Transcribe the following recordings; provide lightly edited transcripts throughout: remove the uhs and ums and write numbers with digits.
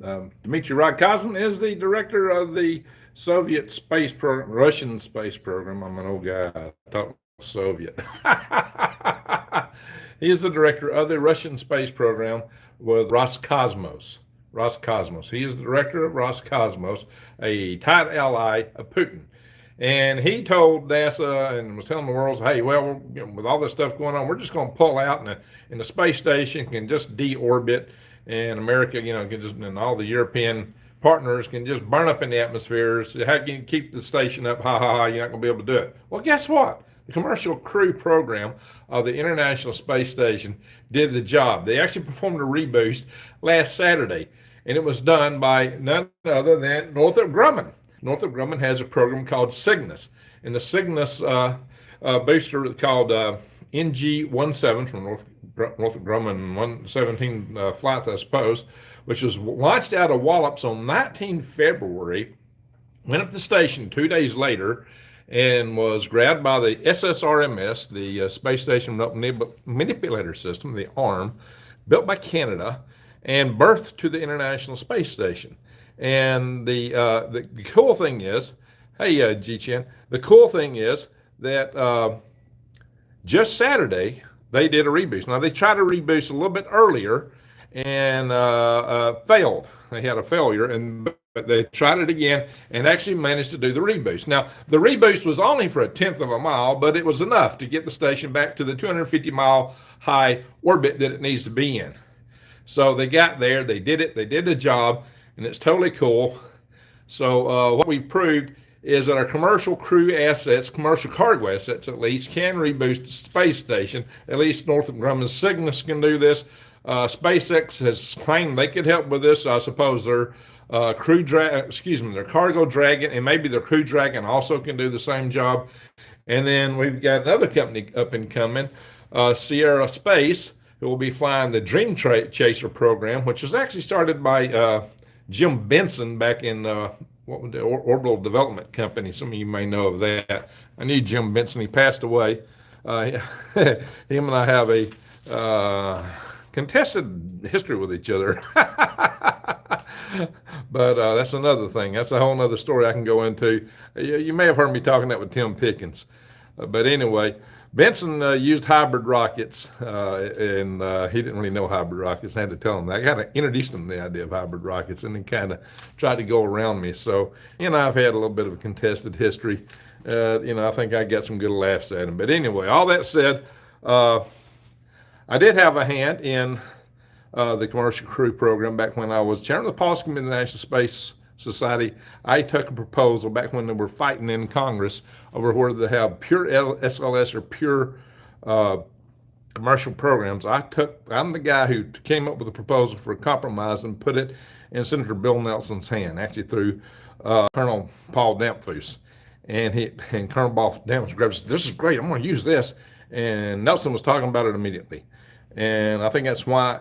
Dmitry Rogozin is the director of the Soviet space program, Russian space program. I'm an old guy. I thought it was Soviet. He is the director of the Russian space program with Roscosmos. Roscosmos. He is the director of Roscosmos, a tight ally of Putin. And he told NASA and was telling the world, hey, well, with all this stuff going on, we're just going to pull out, and the space station can just deorbit, and America, can just, and all the European partners can just burn up in the atmosphere. So how can you keep the station up? Ha ha ha! You're not going to be able to do it. Well, guess what? The commercial crew program of the International Space Station did the job. They actually performed a reboost last Saturday, and it was done by none other than Northrop Grumman. Northrop Grumman has a program called Cygnus, and the Cygnus booster called NG-17 from Northrop Grumman 117 flights, I suppose, which was launched out of Wallops on 19 February, went up to the station 2 days later, and was grabbed by the SSRMS, the Space Station Manipulator System, the ARM, built by Canada, and berthed to the International Space Station. And the cool thing is, hey, G-Chen, the cool thing is that just Saturday, they did a reboost. Now, they tried to reboost a little bit earlier and failed. They had a failure, but they tried it again and actually managed to do the reboost. Now, the reboost was only for 1/10 of a mile, but it was enough to get the station back to the 250-mile high orbit that it needs to be in. So they got there, they did it, they did the job, and it's totally cool. So what we've proved is that our commercial crew assets, commercial cargo assets at least, can reboost the space station. At least Northrop Grumman's Cygnus can do this. SpaceX has claimed they could help with this. I suppose their their cargo dragon, and maybe their crew dragon also can do the same job. And then we've got another company up and coming, Sierra Space, who will be flying the Dream Chaser program, which was actually started by Jim Benson back in what was the Orbital Development Company. Some of you may know of that. I knew Jim Benson. He passed away. Him and I have a contested history with each other. But that's another thing. That's a whole other story I can go into. You may have heard me talking that with Tim Pickens. But anyway, Benson used hybrid rockets, and he didn't really know hybrid rockets. I had to tell him that. I kind of introduced him to the idea of hybrid rockets, and he kind of tried to go around me. So, I've had a little bit of a contested history. I think I got some good laughs at him. But anyway, all that said, I did have a hand in the commercial crew program back when I was chairman of the policy committee of the National Space Society. I took a proposal back when they were fighting in Congress over whether to have pure SLS or pure commercial programs. I'm the guy who came up with a proposal for a compromise and put it in Senator Bill Nelson's hand, actually through Colonel Paul Damphus. And Colonel Paul Damphus grabbed, said, "This is great. I'm going to use this." And Nelson was talking about it immediately. And I think that's why,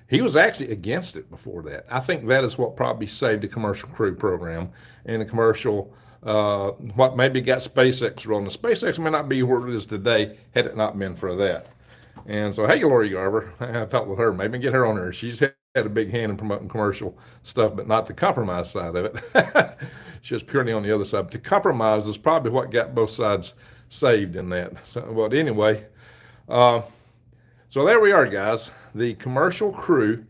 he was actually against it before that. I think that is what probably saved the commercial crew program and the commercial, what maybe got SpaceX rolling. The SpaceX may not be where it is today had it not been for that. And so, hey, Lori Garver, I talked with her, maybe get her on there. She's had a big hand in promoting commercial stuff, but not the compromise side of it. She was purely on the other side. But the compromise is probably what got both sides saved in that. So, well, anyway, so there we are, guys. The commercial crew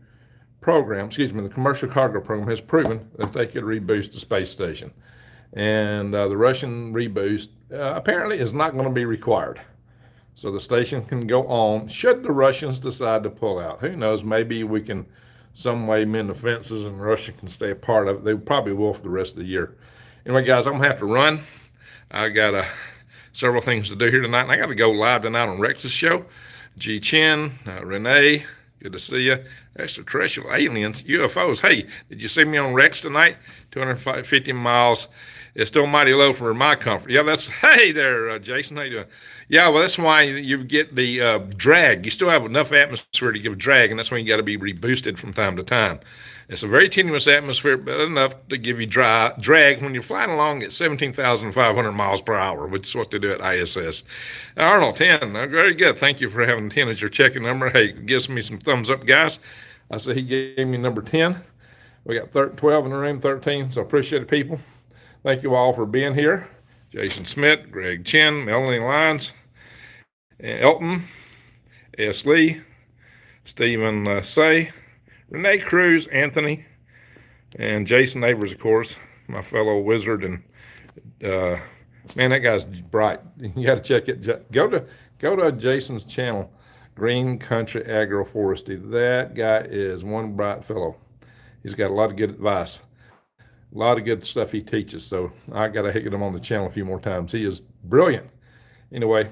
program, the commercial cargo program has proven that they could reboost the space station. And the Russian reboost apparently is not going to be required. So the station can go on should the Russians decide to pull out. Who knows, maybe we can some way mend the fences and Russia can stay a part of it. They probably will for the rest of the year. Anyway, guys, I'm going to have to run. I got several things to do here tonight, and I got to go live tonight on Rex's show. G. Chen, Renee, good to see you. Extraterrestrial aliens, UFOs. Hey, did you see me on Rex tonight? 250 miles. It's still mighty low for my comfort. Yeah, hey there, Jason. How you doing? Yeah, well, that's why you get the drag. You still have enough atmosphere to give drag, and that's when you got to be reboosted from time to time. It's a very tenuous atmosphere, but enough to give you drag when you're flying along at 17,500 miles per hour, which is what they do at ISS. Arnold, 10. Very good. Thank you for having 10 as your checking number. Hey, gives me some thumbs up, guys. I said he gave me number 10. We got 12 in the room, 13, so appreciate it, people. Thank you all for being here. Jason Smith, Greg Chin, Melanie Lyons, Elton, S. Lee, Stephen Say, Renee Cruz, Anthony, and Jason Neighbors, of course, my fellow wizard. And man, that guy's bright. You got to check it. Go to Jason's channel, Green Country Agroforestry. That guy is one bright fellow. He's got a lot of good advice, a lot of good stuff he teaches. So I got to hit him on the channel a few more times. He is brilliant. Anyway,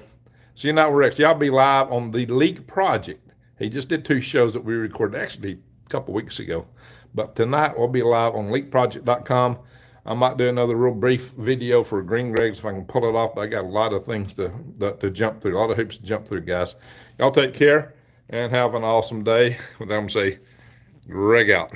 see you night with Rex. Y'all be live on the Leak Project. He just did 2 shows that we recorded actually a couple weeks ago. But tonight we'll be live on leakproject.com. I might do another real brief video for Green Gregs if I can pull it off, but I got a lot of things to jump through, a lot of hoops to jump through, guys. Y'all take care and have an awesome day. With that, I'm going to say, Greg out.